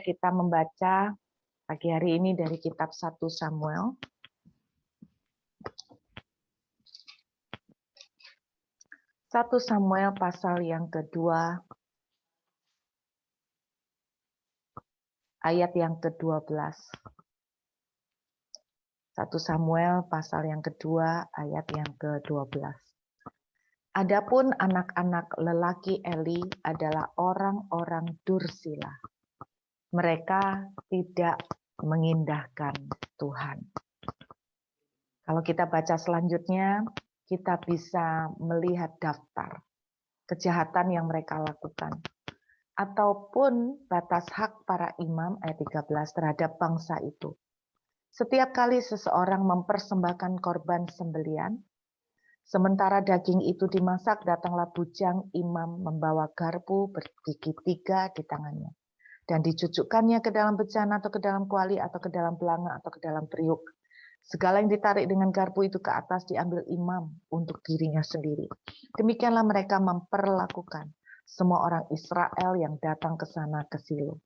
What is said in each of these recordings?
kita membaca pagi hari ini dari kitab 1 Samuel. 1 Samuel pasal yang kedua, ayat yang ke-12. 1 Samuel pasal yang kedua, ayat yang ke-12. Adapun anak-anak lelaki Eli adalah orang-orang dursila. Mereka tidak mengindahkan Tuhan. Kalau kita baca selanjutnya, kita bisa melihat daftar kejahatan yang mereka lakukan. Ataupun batas hak para imam, ayat 13, terhadap bangsa itu. Setiap kali seseorang mempersembahkan korban sembelian, sementara daging itu dimasak, datanglah bujang imam membawa garpu bergigi 3 di tangannya. Dan dicucukkannya ke dalam bejana atau ke dalam kuali atau ke dalam belanga atau ke dalam periuk. Segala yang ditarik dengan garpu itu ke atas diambil imam untuk dirinya sendiri. Demikianlah mereka memperlakukan semua orang Israel yang datang ke sana ke Silo.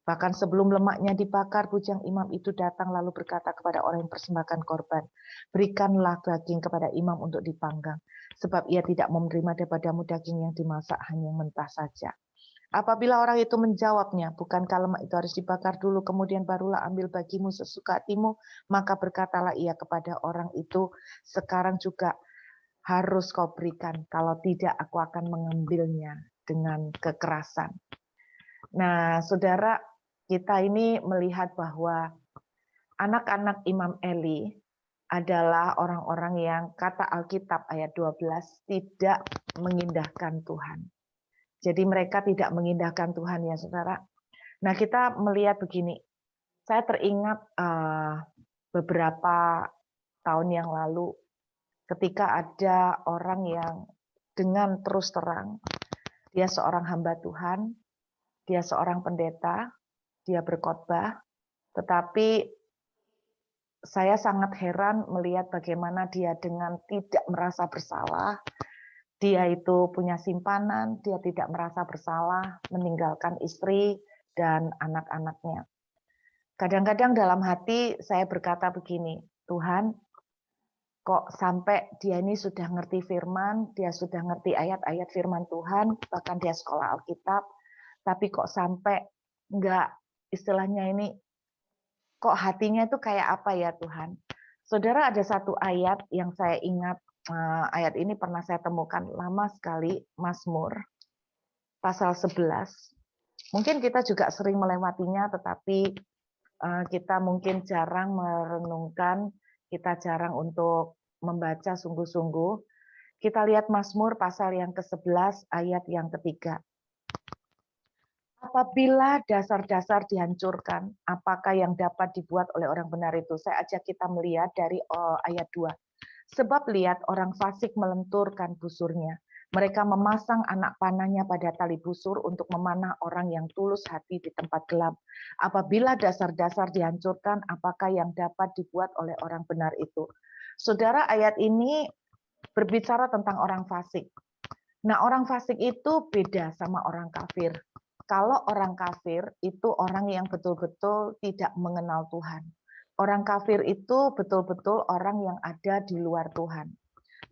Bahkan sebelum lemaknya dibakar, bujang imam itu datang lalu berkata kepada orang yang persembahkan korban, berikanlah daging kepada imam untuk dipanggang, sebab ia tidak mau menerima daripadamu daging yang dimasak hanya mentah saja. Apabila orang itu menjawabnya, bukankah lemak itu harus dibakar dulu, kemudian barulah ambil bagimu sesuka hatimu, maka berkatalah ia kepada orang itu, sekarang juga harus kau berikan, kalau tidak aku akan mengambilnya dengan kekerasan. Nah, saudara, kita ini melihat bahwa anak-anak Imam Eli adalah orang-orang yang kata Alkitab ayat 12 tidak mengindahkan Tuhan. Jadi mereka tidak mengindahkan Tuhan ya saudara. Nah kita melihat begini, saya teringat beberapa tahun yang lalu ketika ada orang yang dengan terus terang, dia seorang hamba Tuhan, dia seorang pendeta, dia berkhotbah, tetapi saya sangat heran melihat bagaimana dia dengan tidak merasa bersalah, dia itu punya simpanan, dia tidak merasa bersalah, meninggalkan istri dan anak-anaknya. Kadang-kadang dalam hati saya berkata begini, Tuhan, kok sampai dia ini sudah ngerti firman, dia sudah ngerti ayat-ayat firman Tuhan, bahkan dia sekolah Alkitab, tapi kok sampai enggak, istilahnya ini, kok hatinya itu kayak apa ya Tuhan? Saudara, ada satu ayat yang saya ingat, ayat ini pernah saya temukan lama sekali, Mazmur pasal 11. Mungkin kita juga sering melewatinya, tetapi kita mungkin jarang merenungkan, kita jarang untuk membaca sungguh-sungguh. Kita lihat Mazmur pasal yang ke-11 ayat yang ketiga. Apabila dasar-dasar dihancurkan, apakah yang dapat dibuat oleh orang benar itu? Saya ajak kita melihat dari ayat 2. Sebab lihat orang fasik melenturkan busurnya. Mereka memasang anak panahnya pada tali busur untuk memanah orang yang tulus hati di tempat gelap. Apabila dasar-dasar dihancurkan, apakah yang dapat dibuat oleh orang benar itu? Saudara, ayat ini berbicara tentang orang fasik. Nah, orang fasik itu beda sama orang kafir. Kalau orang kafir itu orang yang betul-betul tidak mengenal Tuhan. Orang kafir itu betul-betul orang yang ada di luar Tuhan.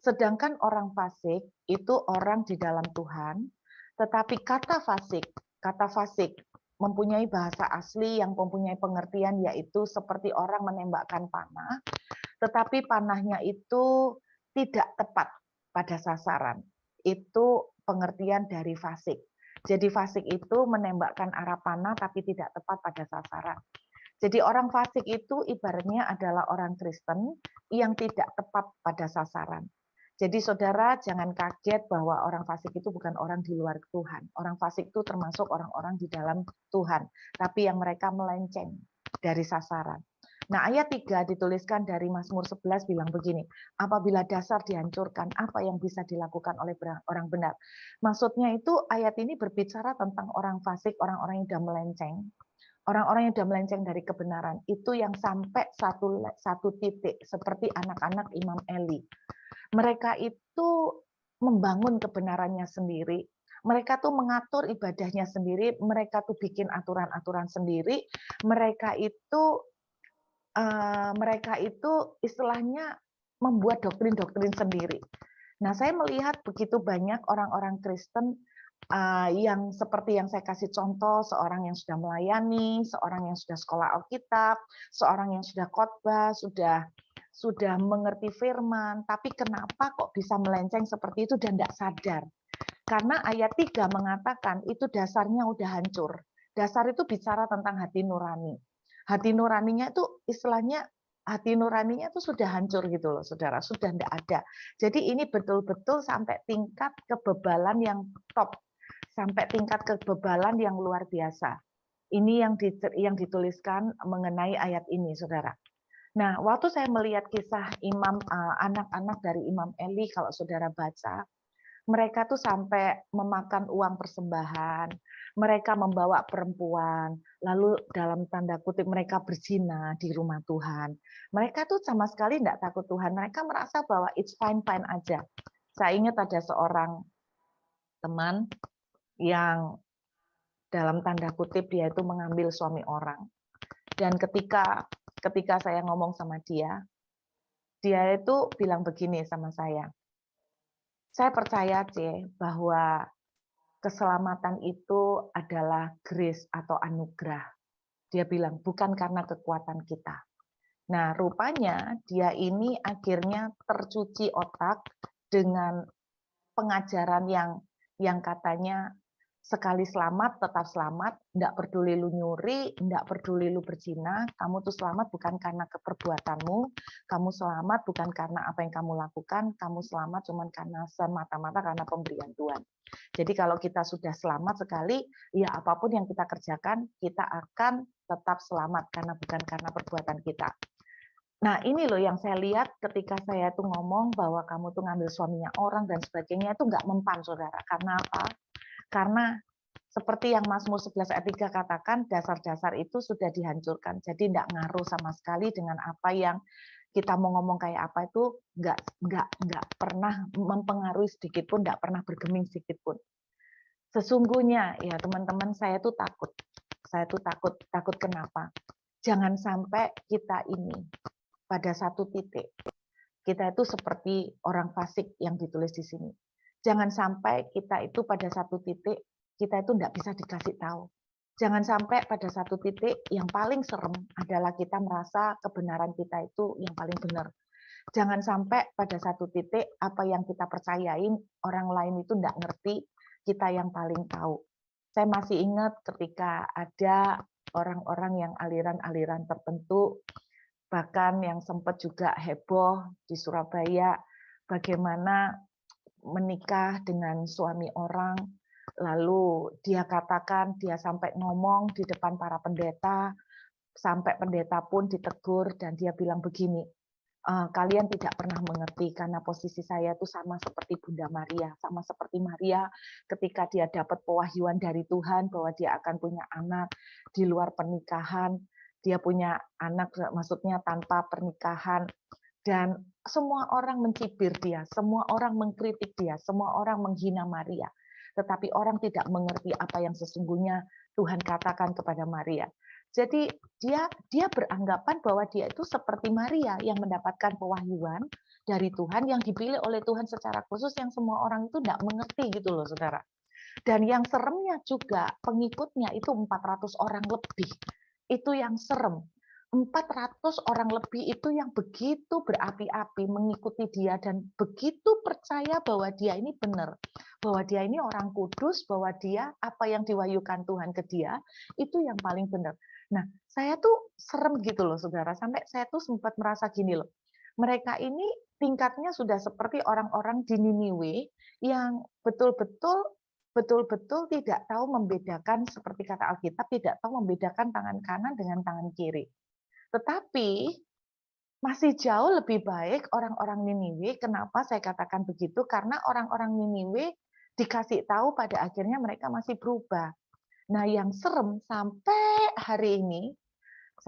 Sedangkan orang fasik itu orang di dalam Tuhan, tetapi kata fasik mempunyai bahasa asli yang mempunyai pengertian yaitu seperti orang menembakkan panah, tetapi panahnya itu tidak tepat pada sasaran. Itu pengertian dari fasik. Jadi fasik itu menembakkan arah panah tapi tidak tepat pada sasaran. Jadi orang fasik itu ibaratnya adalah orang Kristen yang tidak tepat pada sasaran. Jadi saudara jangan kaget bahwa orang fasik itu bukan orang di luar Tuhan. Orang fasik itu termasuk orang-orang di dalam Tuhan. Tapi yang mereka melenceng dari sasaran. Nah ayat 3 dituliskan dari Mazmur 11 bilang begini, apabila dasar dihancurkan, apa yang bisa dilakukan oleh orang benar? Maksudnya itu ayat ini berbicara tentang orang fasik, orang-orang yang sudah melenceng. Orang-orang yang sudah melenceng dari kebenaran, itu yang sampai satu titik, seperti anak-anak Imam Eli. Mereka itu membangun kebenarannya sendiri, Mereka tuh mengatur ibadahnya sendiri, mereka tuh bikin aturan-aturan sendiri, mereka itu istilahnya membuat doktrin-doktrin sendiri. Nah, saya melihat begitu banyak orang-orang Kristen yang seperti yang saya kasih contoh, seorang yang sudah melayani, seorang yang sudah sekolah Alkitab, seorang yang sudah khotbah, sudah mengerti firman, tapi kenapa kok bisa melenceng seperti itu dan tidak sadar? Karena ayat 3 mengatakan itu dasarnya udah hancur. Dasar itu bicara tentang hati nurani. Hati nuraninya itu istilahnya hati nuraninya itu sudah hancur gitu loh, saudara, sudah tidak ada. Jadi ini betul-betul sampai tingkat kebebalan yang top, sampai tingkat kebebalan yang luar biasa. Ini yang dituliskan mengenai ayat ini, saudara. Nah, waktu saya melihat kisah anak-anak dari Imam Eli, kalau saudara baca, mereka tuh sampai memakan uang persembahan, mereka membawa perempuan, lalu dalam tanda kutip mereka berzina di rumah Tuhan. Mereka tuh sama sekali tidak takut Tuhan, mereka merasa bahwa it's fine-fine aja. Saya ingat ada seorang teman yang dalam tanda kutip dia itu mengambil suami orang. Dan ketika saya ngomong sama dia itu bilang begini sama saya percaya C bahwa keselamatan itu adalah grace atau anugerah. Dia bilang, bukan karena kekuatan kita. Nah, rupanya dia ini akhirnya tercuci otak dengan pengajaran yang katanya sekali selamat tetap selamat, tidak peduli lu nyuri, tidak peduli lu berzina, kamu tuh selamat bukan karena keperbuatanmu, kamu selamat bukan karena apa yang kamu lakukan, kamu selamat cuma karena semata-mata karena pemberian Tuhan. Jadi kalau kita sudah selamat sekali, ya apapun yang kita kerjakan, kita akan tetap selamat karena bukan karena perbuatan kita. Nah, ini loh yang saya lihat ketika saya tuh ngomong bahwa kamu tuh ngambil suaminya orang dan sebagainya itu nggak mempan, saudara. Karena apa? Karena seperti yang Mazmur 11 ayat 3 katakan, dasar-dasar itu sudah dihancurkan. Jadi tidak ngaruh sama sekali dengan apa yang kita mau ngomong kayak apa itu nggak pernah mempengaruhi sedikit pun, nggak pernah bergeming sedikit pun. Sesungguhnya ya teman-teman, saya tuh takut. Saya tuh takut kenapa? Jangan sampai kita ini pada satu titik kita itu seperti orang fasik yang ditulis di sini. Jangan sampai kita itu pada satu titik kita itu tidak bisa dikasih tahu. Jangan sampai pada satu titik yang paling serem adalah kita merasa kebenaran kita itu yang paling benar. Jangan sampai pada satu titik apa yang kita percayain orang lain itu tidak ngerti, kita yang paling tahu. Saya masih ingat ketika ada orang-orang yang aliran-aliran tertentu, bahkan yang sempat juga heboh di Surabaya, bagaimana menikah dengan suami orang, lalu dia katakan, dia sampai ngomong di depan para pendeta, sampai pendeta pun ditegur, dan dia bilang begini, kalian tidak pernah mengerti karena posisi saya itu sama seperti Bunda Maria, sama seperti Maria ketika dia dapat pewahyuan dari Tuhan bahwa dia akan punya anak di luar pernikahan, dia punya anak maksudnya tanpa pernikahan, dan semua orang mencibir dia, semua orang mengkritik dia, semua orang menghina Maria. Tetapi orang tidak mengerti apa yang sesungguhnya Tuhan katakan kepada Maria. Jadi dia beranggapan bahwa dia itu seperti Maria yang mendapatkan pewahyuan dari Tuhan yang dipilih oleh Tuhan secara khusus yang semua orang itu tidak mengerti gitu loh, saudara. Dan yang seremnya juga pengikutnya itu 400 orang lebih. Itu yang serem. 400 orang lebih itu yang begitu berapi-api mengikuti dia dan begitu percaya bahwa dia ini benar, bahwa dia ini orang kudus, bahwa dia apa yang diwahyukan Tuhan ke dia itu yang paling benar. Nah, saya tuh serem gitu loh, saudara. Sampai saya tuh sempat merasa gini loh. Mereka ini tingkatnya sudah seperti orang-orang di Niniwe yang betul-betul tidak tahu membedakan, seperti kata Alkitab, tidak tahu membedakan tangan kanan dengan tangan kiri. Tetapi masih jauh lebih baik orang-orang Niniwe. Kenapa saya katakan begitu? Karena orang-orang Niniwe dikasih tahu pada akhirnya mereka masih berubah. Nah, yang serem sampai hari ini,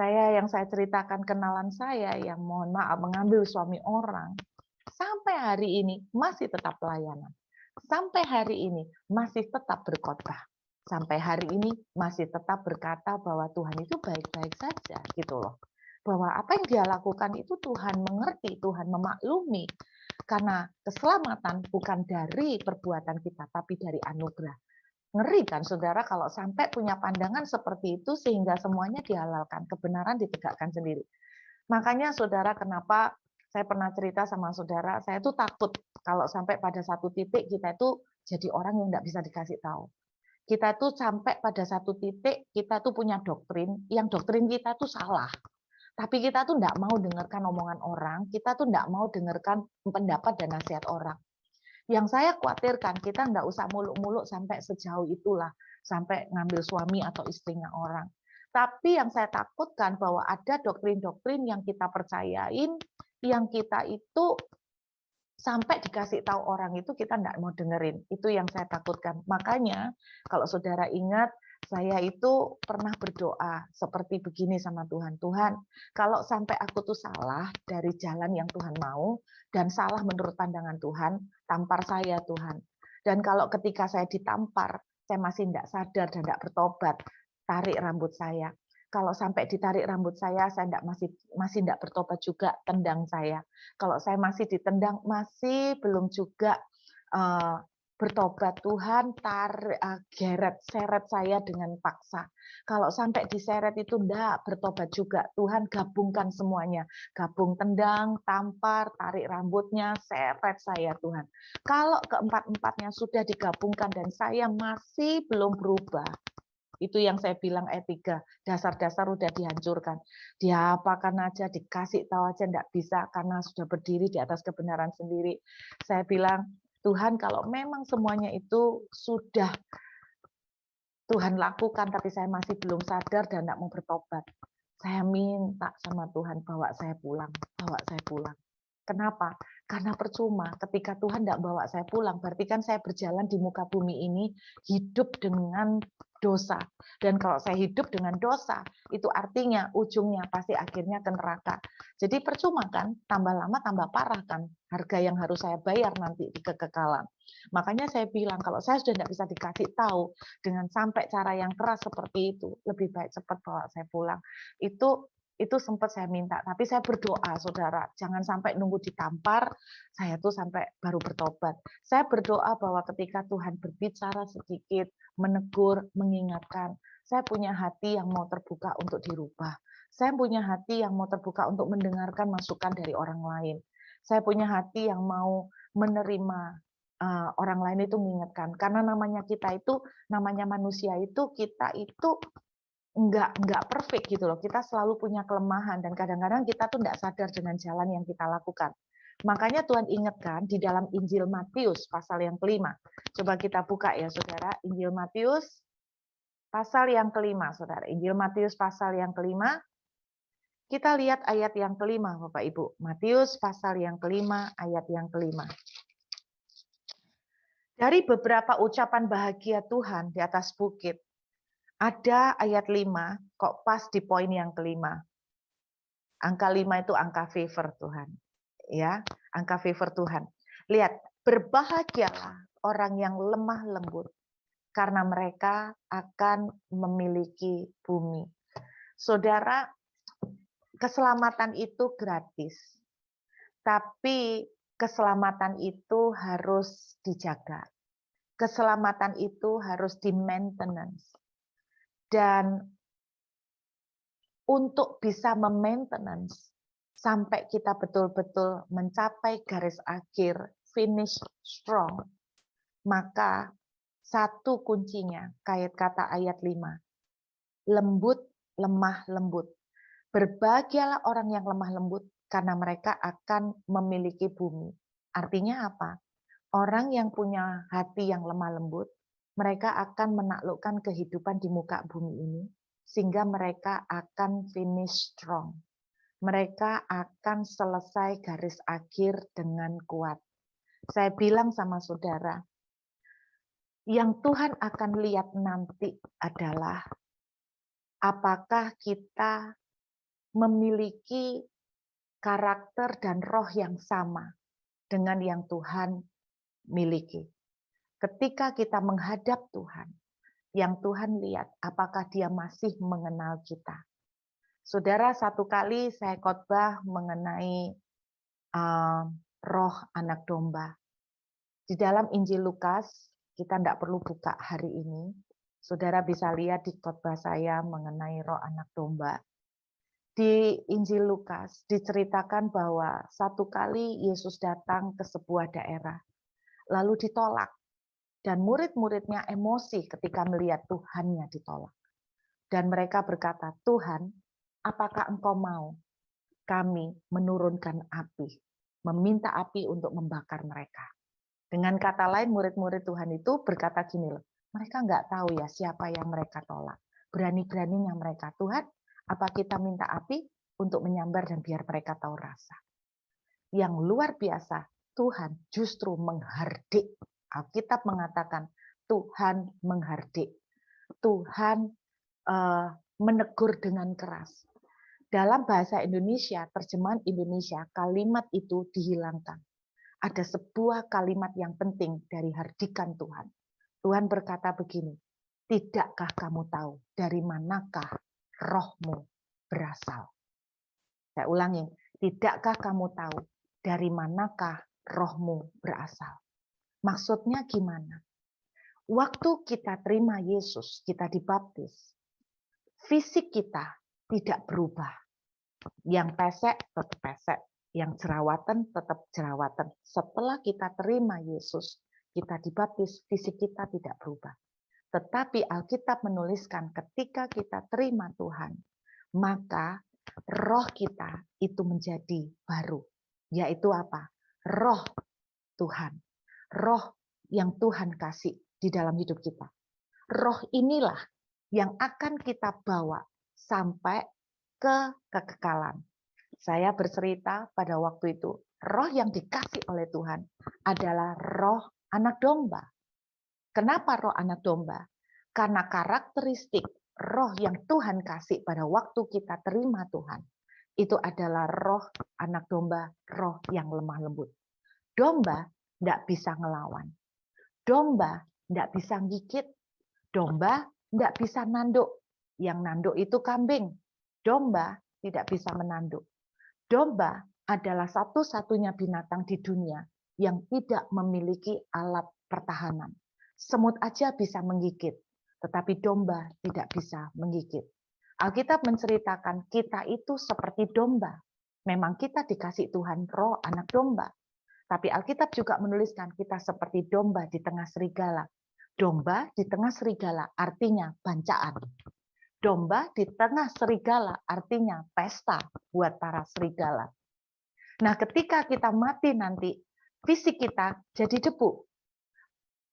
yang saya ceritakan kenalan saya yang mohon maaf mengambil suami orang, sampai hari ini masih tetap pelayanan. sampai hari ini masih tetap berkhotbah. Sampai hari ini masih tetap berkata bahwa Tuhan itu baik-baik saja gitu loh. Bahwa apa yang dia lakukan itu Tuhan mengerti, Tuhan memaklumi. Karena keselamatan bukan dari perbuatan kita, tapi dari anugerah. Ngeri kan saudara kalau sampai punya pandangan seperti itu sehingga semuanya dihalalkan, kebenaran ditegakkan sendiri. Makanya saudara kenapa saya pernah cerita sama saudara, saya tuh takut kalau sampai pada satu titik kita itu jadi orang yang nggak bisa dikasih tahu. Kita tuh sampai pada satu titik kita tuh punya doktrin, yang doktrin kita tuh salah. Tapi kita tuh nggak mau dengarkan omongan orang, kita tuh nggak mau dengarkan pendapat dan nasihat orang. Yang saya khawatirkan kita nggak usah muluk-muluk sampai sejauh itulah, sampai ngambil suami atau istrinya orang. Tapi yang saya takutkan bahwa ada doktrin-doktrin yang kita percayain, yang kita itu sampai dikasih tahu orang itu kita nggak mau dengerin. Itu yang saya takutkan. Makanya kalau saudara ingat, saya itu pernah berdoa seperti begini sama Tuhan. Tuhan, kalau sampai aku tuh salah dari jalan yang Tuhan mau, dan salah menurut pandangan Tuhan, tampar saya Tuhan. Dan kalau ketika saya ditampar, saya masih tidak sadar dan tidak bertobat, tarik rambut saya. Kalau sampai ditarik rambut saya tidak masih tidak bertobat juga, tendang saya. Kalau saya masih ditendang, masih belum juga bertobat, Tuhan geret, seret saya dengan paksa. Kalau sampai diseret itu enggak bertobat juga, Tuhan gabungkan semuanya. Gabung tendang, tampar, tarik rambutnya, seret saya Tuhan. Kalau keempat-empatnya sudah digabungkan dan saya masih belum berubah, itu yang saya bilang etika, dasar-dasar udah dihancurkan. Diapakan aja, dikasih tahu aja enggak bisa karena sudah berdiri di atas kebenaran sendiri. Saya bilang, Tuhan kalau memang semuanya itu sudah Tuhan lakukan, tapi saya masih belum sadar dan enggak mau bertobat. Saya minta sama Tuhan, bawa saya pulang, bawa saya pulang. Kenapa? Karena percuma ketika Tuhan tidak bawa saya pulang, berarti kan saya berjalan di muka bumi ini hidup dengan dosa. Dan kalau saya hidup dengan dosa, itu artinya ujungnya pasti akhirnya ke neraka. Jadi percuma kan, tambah lama tambah parah kan, harga yang harus saya bayar nanti di kekekalan. Makanya saya bilang, kalau saya sudah tidak bisa dikasih tahu dengan sampai cara yang keras seperti itu, lebih baik cepat bawa saya pulang. Itu sempat saya minta, tapi saya berdoa, saudara, jangan sampai nunggu ditampar, saya tuh sampai baru bertobat. Saya berdoa bahwa ketika Tuhan berbicara sedikit, menegur, mengingatkan, saya punya hati yang mau terbuka untuk dirubah. Saya punya hati yang mau terbuka untuk mendengarkan masukan dari orang lain. Saya punya hati yang mau menerima orang lain itu mengingatkan. Karena namanya kita itu, namanya manusia itu, kita itu enggak perfect gitu loh. Kita selalu punya kelemahan dan kadang-kadang kita tuh enggak sadar dengan jalan yang kita lakukan. Makanya Tuhan ingatkan di dalam Injil Matius pasal yang kelima. Coba kita buka ya saudara, Injil Matius pasal yang kelima, saudara. Injil Matius pasal yang kelima. Kita lihat ayat yang kelima, Bapak Ibu. Matius pasal yang kelima, ayat yang kelima. Dari beberapa ucapan bahagia Tuhan di atas bukit, ada ayat 5, kok pas di poin yang kelima. Angka 5 itu angka favor Tuhan. Ya, angka favor Tuhan. Lihat, berbahagialah orang yang lemah lembut, karena mereka akan memiliki bumi. Saudara, keselamatan itu gratis. Tapi keselamatan itu harus dijaga. Keselamatan itu harus di-maintenance. Dan untuk bisa memaintenance sampai kita betul-betul mencapai garis akhir, finish strong, maka satu kuncinya, kait kata ayat 5, lembut, lemah lembut. Berbahagialah orang yang lemah lembut, karena mereka akan memiliki bumi. Artinya apa? Orang yang punya hati yang lemah lembut, mereka akan menaklukkan kehidupan di muka bumi ini, sehingga mereka akan finish strong. Mereka akan selesai garis akhir dengan kuat. Saya bilang sama saudara, yang Tuhan akan lihat nanti adalah apakah kita memiliki karakter dan roh yang sama dengan yang Tuhan miliki. ketika kita menghadap Tuhan, yang Tuhan lihat apakah dia masih mengenal kita. Saudara, satu kali saya khotbah mengenai roh anak domba. Di dalam Injil Lukas, kita tidak perlu buka hari ini. Saudara bisa lihat di khotbah saya mengenai roh anak domba. Di Injil Lukas diceritakan bahwa satu kali Yesus datang ke sebuah daerah, lalu ditolak. Dan murid-muridnya emosi ketika melihat Tuhannya ditolak. Dan mereka berkata, Tuhan, apakah Engkau mau kami menurunkan api, meminta api untuk membakar mereka? Dengan kata lain, murid-murid Tuhan itu berkata gini loh, mereka nggak tahu ya siapa yang mereka tolak. Berani-beraninya mereka, Tuhan, apa kita minta api untuk menyambar dan biar mereka tahu rasa. Yang luar biasa, Tuhan justru menghardik. Alkitab mengatakan Tuhan menghardik. Tuhan menegur dengan keras. Dalam bahasa Indonesia, terjemahan Indonesia, kalimat itu dihilangkan. Ada sebuah kalimat yang penting dari hardikan Tuhan. Tuhan berkata begini, tidakkah kamu tahu dari manakah rohmu berasal? Saya ulangi, tidakkah kamu tahu dari manakah rohmu berasal? Maksudnya gimana? Waktu kita terima Yesus, kita dibaptis, fisik kita tidak berubah. Yang pesek tetap pesek, yang jerawatan tetap jerawatan. Setelah kita terima Yesus, kita dibaptis, fisik kita tidak berubah. Tetapi Alkitab menuliskan ketika kita terima Tuhan, maka roh kita itu menjadi baru. Yaitu apa? Roh Tuhan. Roh yang Tuhan kasih di dalam hidup kita. Roh inilah yang akan kita bawa sampai ke kekekalan. Saya bercerita pada waktu itu, roh yang dikasih oleh Tuhan adalah roh anak domba. Kenapa roh anak domba? Karena karakteristik roh yang Tuhan kasih pada waktu kita terima Tuhan, itu adalah roh anak domba, roh yang lemah lembut. Domba tidak bisa ngelawan. Domba tidak bisa gigit. Domba tidak bisa nanduk. Yang nanduk itu kambing. Domba tidak bisa menanduk. Domba adalah satu-satunya binatang di dunia yang tidak memiliki alat pertahanan. Semut aja bisa menggigit, tetapi domba tidak bisa menggigit. Alkitab menceritakan kita itu seperti domba. Memang kita dikasih Tuhan roh anak domba. Tapi Alkitab juga menuliskan kita seperti domba di tengah serigala. Domba di tengah serigala artinya bancaan. Domba di tengah serigala artinya pesta buat para serigala. Nah, ketika kita mati nanti, fisik kita jadi debu.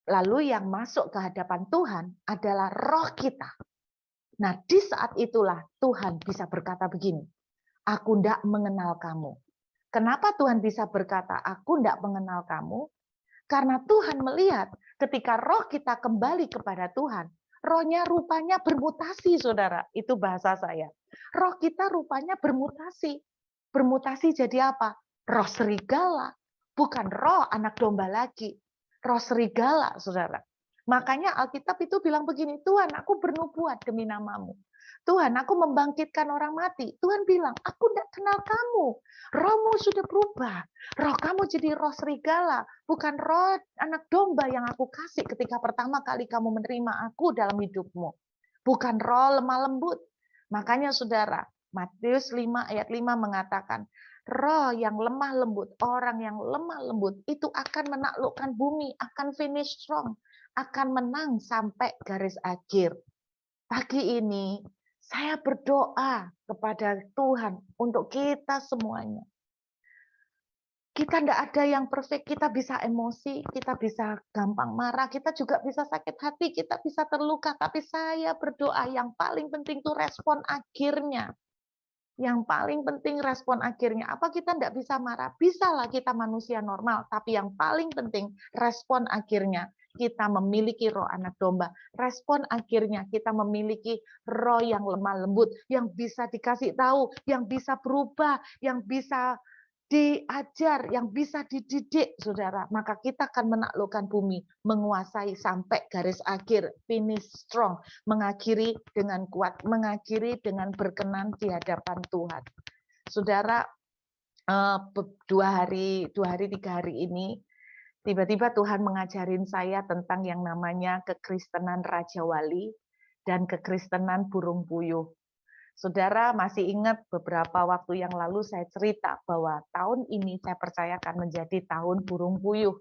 Lalu yang masuk ke hadapan Tuhan adalah roh kita. Nah, di saat itulah Tuhan bisa berkata begini, aku tidak mengenal kamu. Kenapa Tuhan bisa berkata, aku tidak mengenal kamu? Karena Tuhan melihat ketika roh kita kembali kepada Tuhan, rohnya rupanya bermutasi, saudara. Itu bahasa saya. Roh kita rupanya bermutasi. Bermutasi jadi apa? Roh serigala. Bukan roh anak domba lagi. Roh serigala, saudara. Makanya Alkitab itu bilang begini, Tuhan, aku bernubuat demi namamu. Tuhan, aku membangkitkan orang mati. Tuhan bilang, aku tidak kenal kamu. Rohmu sudah berubah. Roh kamu jadi roh serigala. Bukan roh anak domba yang aku kasih ketika pertama kali kamu menerima aku dalam hidupmu. Bukan roh lemah lembut. Makanya saudara, Matius 5 ayat 5 mengatakan, roh yang lemah lembut, orang yang lemah lembut itu akan menaklukkan bumi, akan finish strong, akan menang sampai garis akhir. Pagi ini, saya berdoa kepada Tuhan untuk kita semuanya. Kita tidak ada yang perfect, kita bisa emosi, kita bisa gampang marah, kita juga bisa sakit hati, kita bisa terluka. Tapi saya berdoa yang paling penting itu respon akhirnya. Yang paling penting respon akhirnya. Apa kita tidak bisa marah? Bisa lah, kita manusia normal. Tapi yang paling penting respon akhirnya. Kita memiliki roh anak domba. Respon akhirnya kita memiliki roh yang lemah lembut, yang bisa dikasih tahu, yang bisa berubah, yang bisa diajar, yang bisa dididik, saudara, maka kita akan menaklukkan bumi, menguasai sampai garis akhir, finish strong, mengakhiri dengan kuat, mengakhiri dengan berkenan di hadapan Tuhan. Saudara, 2 hari, 3 hari ini, tiba-tiba Tuhan mengajarin saya tentang yang namanya kekristenan Raja Wali dan kekristenan burung puyuh. Saudara masih ingat beberapa waktu yang lalu saya cerita bahwa tahun ini saya percaya akan menjadi tahun burung puyuh.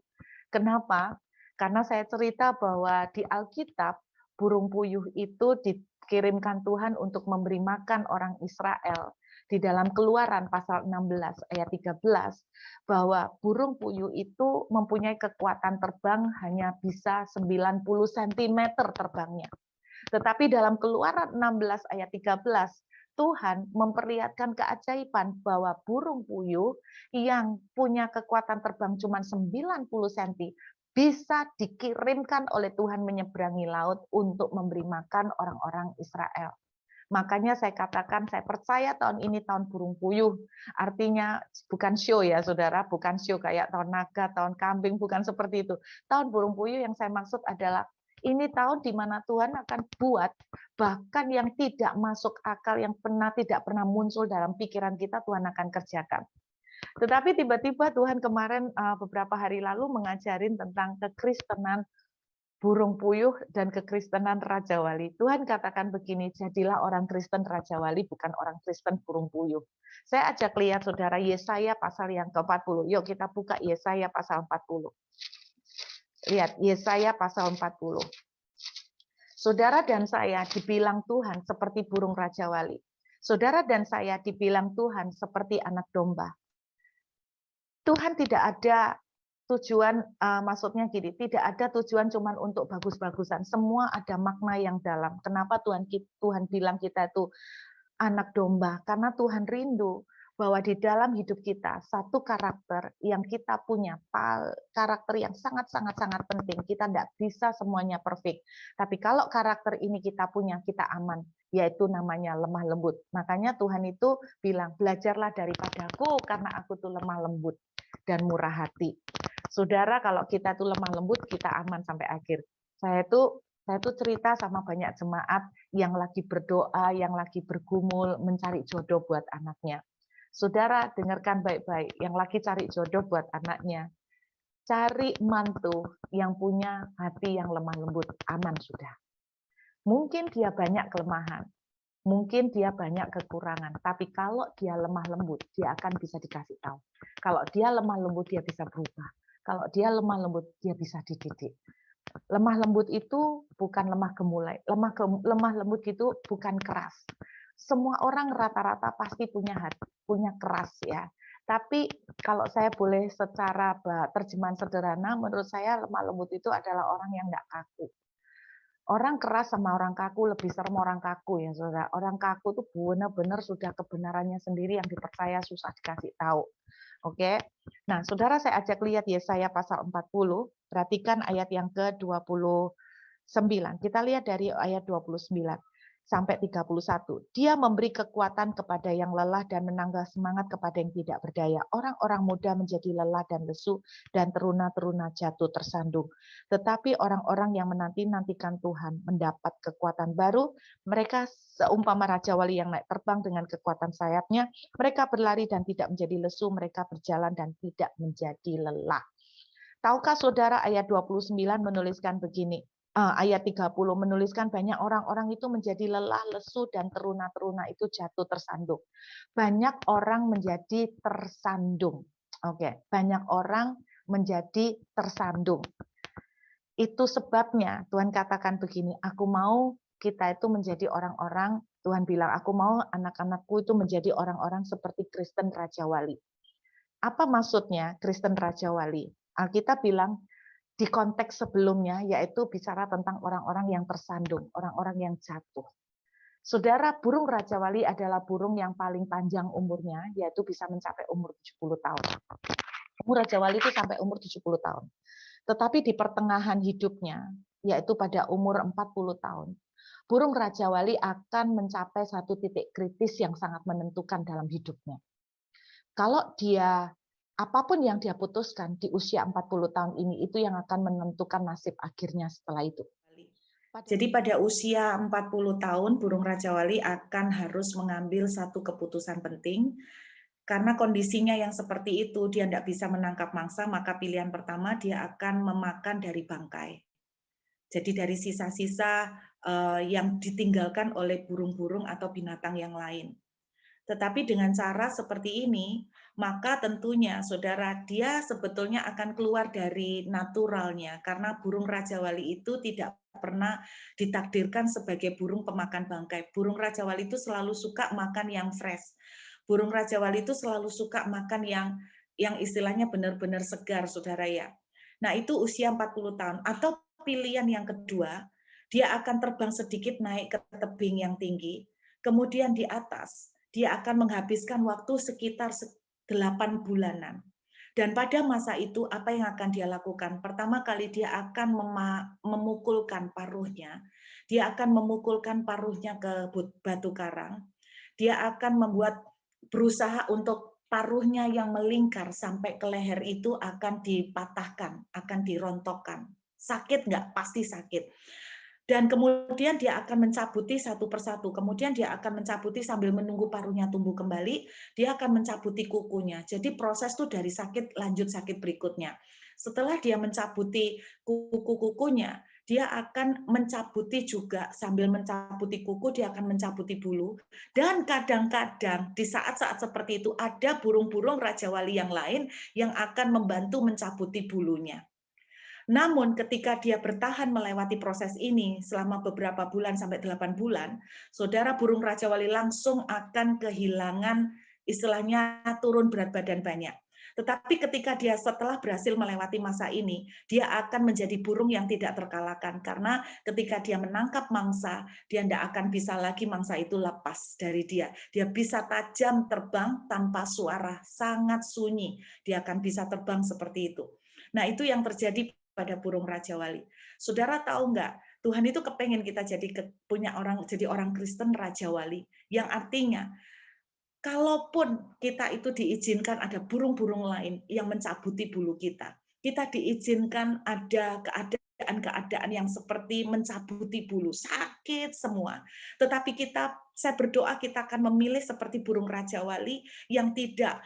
Kenapa? Karena saya cerita bahwa di Alkitab burung puyuh itu dikirimkan Tuhan untuk memberi makan orang Israel. Di dalam Keluaran pasal 16 ayat 13 bahwa burung puyuh itu mempunyai kekuatan terbang hanya bisa 90 cm terbangnya. Tetapi dalam Keluaran 16 ayat 13 Tuhan memperlihatkan keajaiban bahwa burung puyuh yang punya kekuatan terbang cuma 90 cm bisa dikirimkan oleh Tuhan menyeberangi laut untuk memberi makan orang-orang Israel. Makanya saya katakan, saya percaya tahun ini tahun burung puyuh. Artinya bukan show ya saudara, bukan show kayak tahun naga, tahun kambing, bukan seperti itu. Tahun burung puyuh yang saya maksud adalah ini tahun di mana Tuhan akan buat bahkan yang tidak masuk akal, yang tidak pernah muncul dalam pikiran kita, Tuhan akan kerjakan. Tetapi tiba-tiba Tuhan kemarin beberapa hari lalu mengajarin tentang kekristenan burung puyuh dan kekristenan Raja Wali. Tuhan katakan begini, jadilah orang Kristen Raja Wali, bukan orang Kristen burung puyuh. Saya ajak lihat saudara Yesaya pasal yang ke-40. Yuk kita buka Yesaya pasal 40. Lihat, Yesaya pasal 40. Saudara dan saya dibilang Tuhan seperti burung Raja Wali. Saudara dan saya dibilang Tuhan seperti anak domba. Tuhan tidak ada tujuan, maksudnya gini, tidak ada tujuan cuma untuk bagus-bagusan. Semua ada makna yang dalam. Kenapa Tuhan bilang kita itu anak domba? Karena Tuhan rindu bahwa di dalam hidup kita satu karakter yang kita punya, karakter yang sangat-sangat penting. Kita tidak bisa semuanya perfect. Tapi kalau karakter ini kita punya, kita aman, yaitu namanya lemah lembut. Makanya Tuhan itu bilang, belajarlah daripadaku karena aku tuh lemah lembut dan murah hati. Saudara, kalau kita tuh lemah lembut, kita aman sampai akhir. Saya tuh cerita sama banyak jemaat yang lagi berdoa, yang lagi bergumul mencari jodoh buat anaknya. Saudara, dengarkan baik-baik, yang lagi cari jodoh buat anaknya, cari mantu yang punya hati yang lemah lembut, aman sudah. Mungkin dia banyak kelemahan, mungkin dia banyak kekurangan, tapi kalau dia lemah lembut, dia akan bisa dikasih tahu. Kalau dia lemah lembut, dia bisa berubah. Kalau dia lemah lembut, dia bisa dididik. Lemah lembut itu bukan lemah gemulai. Lemah lembut itu bukan keras. Semua orang rata-rata pasti punya hati, punya keras ya. Tapi kalau saya boleh secara terjemahan sederhana, menurut saya lemah lembut itu adalah orang yang tidak kaku. Orang keras sama orang kaku lebih serem orang kaku ya saudara. Orang kaku itu benar-benar sudah kebenarannya sendiri yang dipercaya susah dikasih tahu. Oke. Nah, saudara saya ajak lihat Yesaya pasal 40, perhatikan ayat yang ke-29. Kita lihat dari ayat 29 sampai 31. Dia memberi kekuatan kepada yang lelah dan menambah semangat kepada yang tidak berdaya. Orang-orang muda menjadi lelah dan lesu dan teruna-teruna jatuh tersandung. Tetapi orang-orang yang menanti-nantikan Tuhan mendapat kekuatan baru. Mereka seumpama Raja Wali yang naik terbang dengan kekuatan sayapnya. Mereka berlari dan tidak menjadi lesu. Mereka berjalan dan tidak menjadi lelah. Tahukah saudara ayat 29 menuliskan begini? Ayat 30 menuliskan banyak orang-orang itu menjadi lelah, lesu, dan teruna-teruna itu jatuh tersandung. Banyak orang menjadi tersandung. Oke, banyak orang menjadi tersandung. Itu sebabnya Tuhan katakan begini, aku mau kita itu menjadi orang-orang, Tuhan bilang, aku mau anak-anakku itu menjadi orang-orang seperti Kristen Raja Wali. Apa maksudnya Kristen Raja Wali? Alkitab bilang, di konteks sebelumnya, yaitu bicara tentang orang-orang yang tersandung, orang-orang yang jatuh. Saudara, burung Raja Wali adalah burung yang paling panjang umurnya, yaitu bisa mencapai umur 70 tahun. Umur Raja Wali itu sampai umur 70 tahun. Tetapi di pertengahan hidupnya, yaitu pada umur 40 tahun, burung Raja Wali akan mencapai satu titik kritis yang sangat menentukan dalam hidupnya. Kalau dia apapun yang dia putuskan di usia 40 tahun ini, itu yang akan menentukan nasib akhirnya setelah itu. Jadi pada usia 40 tahun, burung Raja Wali akan harus mengambil satu keputusan penting, karena kondisinya yang seperti itu, dia tidak bisa menangkap mangsa, maka pilihan pertama dia akan memakan dari bangkai. Jadi dari sisa-sisa yang ditinggalkan oleh burung-burung atau binatang yang lain. Tetapi dengan cara seperti ini, maka tentunya saudara, dia sebetulnya akan keluar dari naturalnya, karena burung Raja Wali itu tidak pernah ditakdirkan sebagai burung pemakan bangkai. Burung Raja Wali itu selalu suka makan yang fresh. Burung Raja Wali itu selalu suka makan yang istilahnya benar-benar segar, saudara ya. Nah, itu usia 40 tahun. Atau pilihan yang kedua, dia akan terbang sedikit naik ke tebing yang tinggi, kemudian di atas dia akan menghabiskan waktu sekitar 8 bulanan. Dan pada masa itu apa yang akan dia lakukan? Pertama kali dia akan memukulkan paruhnya. Dia akan memukulkan paruhnya ke batu karang. Dia akan berusaha untuk paruhnya yang melingkar sampai ke leher itu akan dipatahkan, akan dirontokkan. Sakit nggak? Pasti sakit. Dan kemudian dia akan mencabuti satu persatu. Kemudian dia akan mencabuti sambil menunggu paruhnya tumbuh kembali, dia akan mencabuti kukunya. Jadi proses itu dari sakit lanjut sakit berikutnya. Setelah dia mencabuti kuku-kukunya, dia akan mencabuti juga sambil mencabuti kuku, dia akan mencabuti bulu. Dan kadang-kadang di saat-saat seperti itu ada burung-burung Raja Wali yang lain yang akan membantu mencabuti bulunya. Namun ketika dia bertahan melewati proses ini selama beberapa bulan sampai 8 bulan, saudara burung Raja Wali langsung akan kehilangan istilahnya turun berat badan banyak. Tetapi ketika dia setelah berhasil melewati masa ini, dia akan menjadi burung yang tidak terkalahkan. Karena ketika dia menangkap mangsa, dia tidak akan bisa lagi mangsa itu lepas dari dia. Dia bisa tajam terbang tanpa suara, sangat sunyi. Dia akan bisa terbang seperti itu. Nah, itu yang terjadi pada burung Raja Wali. Saudara tahu nggak? Tuhan itu kepengen kita jadi orang Kristen Raja Wali, yang artinya kalaupun kita itu diizinkan ada burung-burung lain yang mencabuti bulu kita diizinkan ada keadaan yang seperti mencabuti bulu, sakit semua. Tetapi saya berdoa kita akan memilih seperti burung Raja Wali yang tidak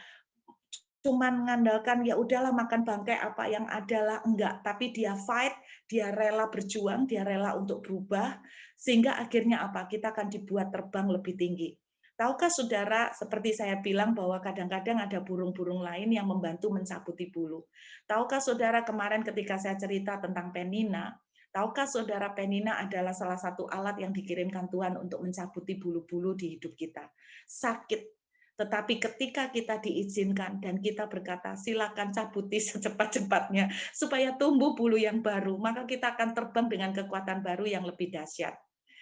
cuman mengandalkan ya udahlah makan bangkai apa yang adalah, enggak, tapi dia fight, dia rela berjuang, dia rela untuk berubah, sehingga akhirnya apa? Kita akan dibuat terbang lebih tinggi. Tahukah saudara, seperti saya bilang bahwa kadang-kadang ada burung-burung lain yang membantu mencabuti bulu. Tahukah saudara kemarin ketika saya cerita tentang penina, tahukah saudara penina adalah salah satu alat yang dikirimkan Tuhan untuk mencabuti bulu-bulu di hidup kita. Sakit. Tetapi ketika kita diizinkan dan kita berkata, silakan cabuti secepat-cepatnya supaya tumbuh bulu yang baru, maka kita akan terbang dengan kekuatan baru yang lebih dahsyat.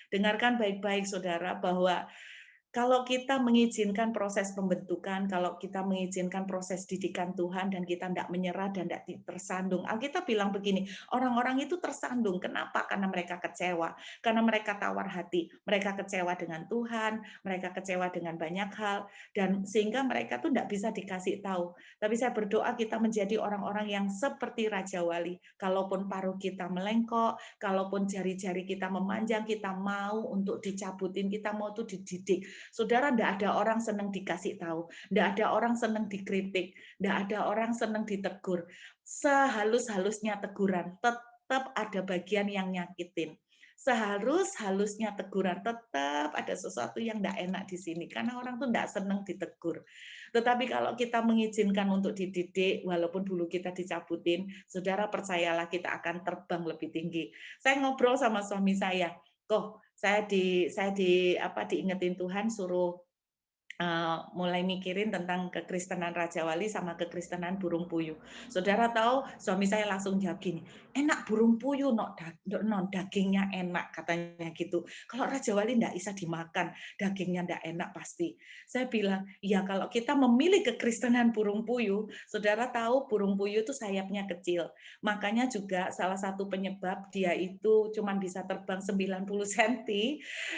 Dengarkan baik-baik saudara bahwa kalau kita mengizinkan proses pembentukan, kalau kita mengizinkan proses didikan Tuhan dan kita tidak menyerah dan tidak tersandung. Alkitab bilang begini, orang-orang itu tersandung. Kenapa? Karena mereka kecewa. Karena mereka tawar hati. Mereka kecewa dengan Tuhan, mereka kecewa dengan banyak hal, dan sehingga mereka tuh tidak bisa dikasih tahu. Tapi saya berdoa kita menjadi orang-orang yang seperti Raja Wali. Kalaupun paruh kita melengkok, kalaupun jari-jari kita memanjang, kita mau untuk dicabutin, kita mau tuh dididik. Saudara, tidak ada orang senang dikasih tahu, tidak ada orang senang dikritik, tidak ada orang senang ditegur. Sehalus-halusnya teguran, tetap ada bagian yang nyakitin. Sehalus-halusnya teguran, tetap ada sesuatu yang tidak enak di sini, karena orang tuh tidak senang ditegur. Tetapi kalau kita mengizinkan untuk dididik, walaupun dulu kita dicabutin, saudara percayalah kita akan terbang lebih tinggi. Saya ngobrol sama suami saya, kok saya diingetin Tuhan suruh mulai mikirin tentang kekristenan Raja Wali sama kekristenan burung puyuh. Saudara tahu, suami saya langsung jawab gini, enak burung puyuh, dagingnya enak, katanya gitu. Kalau Raja Wali enggak bisa dimakan, dagingnya enggak enak pasti. Saya bilang, ya kalau kita memilih kekristenan burung puyuh, saudara tahu burung puyuh itu sayapnya kecil. Makanya juga salah satu penyebab dia itu cuma bisa terbang 90 cm,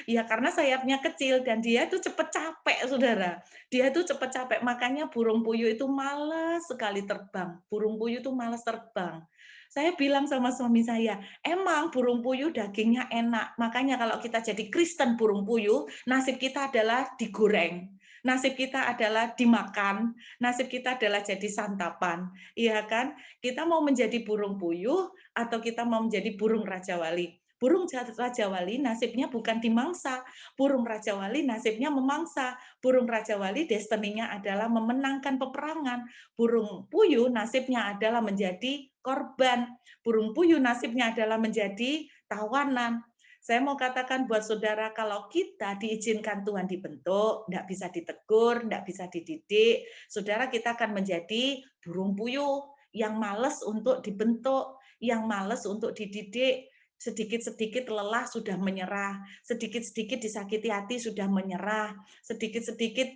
ya karena sayapnya kecil dan dia itu cepat capek, saudara. saudara. Dia itu cepat capek, makanya burung puyuh itu malas sekali terbang. Burung puyuh itu malas terbang. Saya bilang sama suami saya, emang burung puyuh dagingnya enak. Makanya kalau kita jadi Kristen burung puyuh, nasib kita adalah digoreng. Nasib kita adalah dimakan. Nasib kita adalah jadi santapan. Iya kan? Kita mau menjadi burung puyuh atau kita mau menjadi burung Raja Wali? Burung Raja Wali nasibnya bukan dimangsa. Burung Raja Wali nasibnya memangsa. Burung Raja Wali destininya adalah memenangkan peperangan. Burung puyuh nasibnya adalah menjadi korban. Burung puyuh nasibnya adalah menjadi tawanan. Saya mau katakan buat saudara, kalau kita diizinkan Tuhan dibentuk, tidak bisa ditegur, tidak bisa dididik, saudara kita akan menjadi burung puyuh yang males untuk dibentuk, yang males untuk dididik, sedikit-sedikit lelah sudah menyerah, sedikit-sedikit disakiti hati sudah menyerah, sedikit-sedikit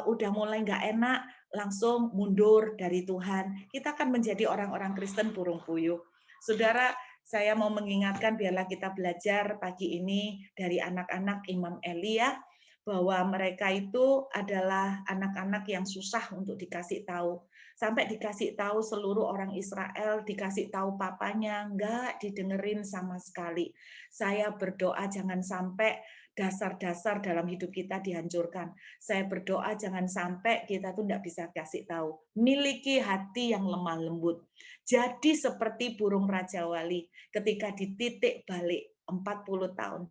udah mulai nggak enak, langsung mundur dari Tuhan. Kita akan menjadi orang-orang Kristen burung puyuh. Saudara, saya mau mengingatkan, biarlah kita belajar pagi ini dari anak-anak Imam Eli ya, bahwa mereka itu adalah anak-anak yang susah untuk dikasih tahu. Sampai dikasih tahu seluruh orang Israel, dikasih tahu papanya, enggak didengerin sama sekali. Saya berdoa jangan sampai dasar-dasar dalam hidup kita dihancurkan. Saya berdoa jangan sampai kita tuh enggak bisa kasih tahu. Miliki hati yang lemah lembut. Jadi seperti burung Raja Wali ketika dititik balik 40 tahun.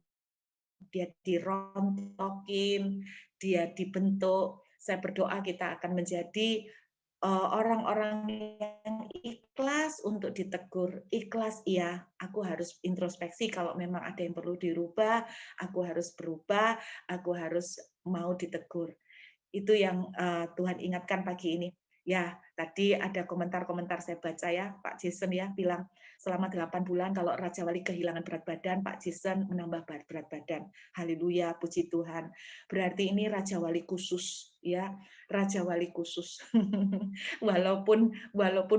Dia dirontokin, dia dibentuk. Saya berdoa kita akan menjadi orang-orang yang ikhlas untuk ditegur. Ikhlas, iya, aku harus introspeksi kalau memang ada yang perlu dirubah, aku harus berubah, aku harus mau ditegur. Itu yang Tuhan ingatkan pagi ini. Ya, tadi ada komentar-komentar saya baca ya, Pak Jason ya, bilang selama 8 bulan kalau Raja Wali kehilangan berat badan, Pak Jason menambah berat badan. Haleluya, puji Tuhan. Berarti ini Raja Wali khusus, ya, Raja Wali khusus. walaupun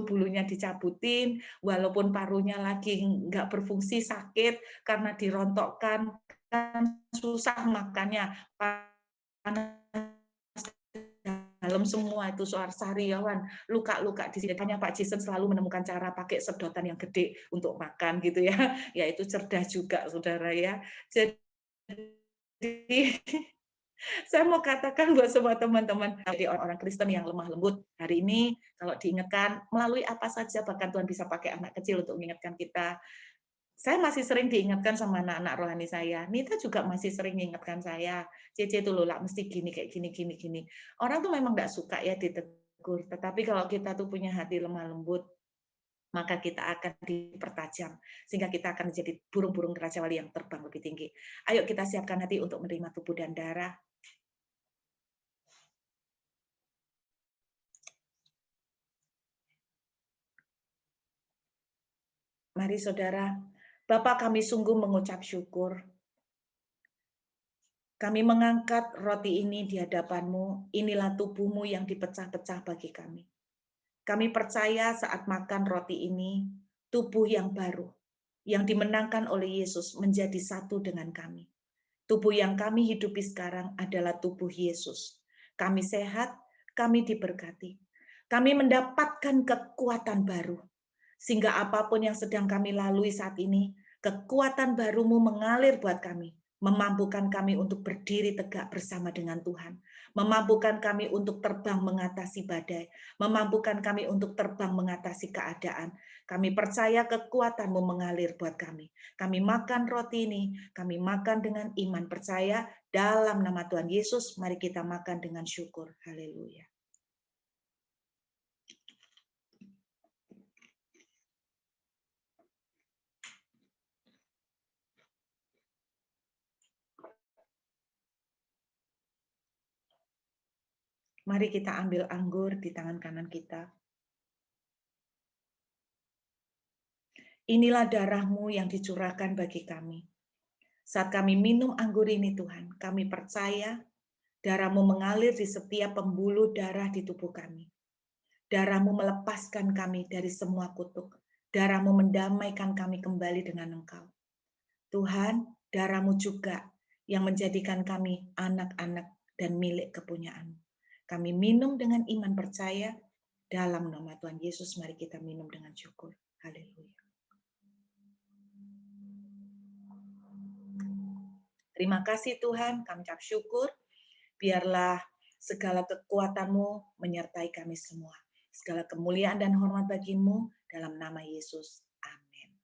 bulunya dicabutin, walaupun parunya lagi nggak berfungsi, sakit karena dirontokkan, kan susah makannya, panas dalam semua itu soal sariawan, luka-luka di sini. Pak Jason selalu menemukan cara pakai sedotan yang gede untuk makan gitu ya. Ya itu cerdas juga saudara ya. Jadi saya mau katakan buat semua teman-teman, jadi orang-orang Kristen yang lemah lembut, hari ini kalau diingatkan melalui apa saja, bahkan Tuhan bisa pakai anak kecil untuk mengingatkan kita. Saya masih sering diingatkan sama anak-anak rohani saya. Nita juga masih sering mengingatkan saya. Cece itu loh, mesti gini, kayak gini, gini, gini. Orang tuh memang nggak suka ya ditegur. Tetapi kalau kita tuh punya hati lemah lembut, maka kita akan dipertajam. Sehingga kita akan menjadi burung-burung Raja Wali yang terbang lebih tinggi. Ayo kita siapkan hati untuk menerima tubuh dan darah. Mari saudara, Bapa kami sungguh mengucap syukur. Kami mengangkat roti ini di hadapan-Mu, inilah tubuh-Mu yang dipecah-pecah bagi kami. Kami percaya saat makan roti ini, tubuh yang baru, yang dimenangkan oleh Yesus menjadi satu dengan kami. Tubuh yang kami hidupi sekarang adalah tubuh Yesus. Kami sehat, kami diberkati. Kami mendapatkan kekuatan baru. Sehingga apapun yang sedang kami lalui saat ini, kekuatan baru-Mu mengalir buat kami, memampukan kami untuk berdiri tegak bersama dengan Tuhan, memampukan kami untuk terbang mengatasi badai, memampukan kami untuk terbang mengatasi keadaan. Kami percaya kekuatan-Mu mengalir buat kami. Kami makan roti ini, kami makan dengan iman percaya dalam nama Tuhan Yesus. Mari kita makan dengan syukur. Haleluya. Mari kita ambil anggur di tangan kanan kita. Inilah darah-Mu yang dicurahkan bagi kami. Saat kami minum anggur ini Tuhan, kami percaya darah-Mu mengalir di setiap pembuluh darah di tubuh kami. Darah-Mu melepaskan kami dari semua kutuk. Darah-Mu mendamaikan kami kembali dengan Engkau. Tuhan, darah-Mu juga yang menjadikan kami anak-anak dan milik kepunyaan-Mu. Kami minum dengan iman percaya, dalam nama Tuhan Yesus mari kita minum dengan syukur. Haleluya. Terima kasih Tuhan, kami ucap syukur. Biarlah segala kekuatan-Mu menyertai kami semua. Segala kemuliaan dan hormat bagi-Mu dalam nama Yesus. Amin.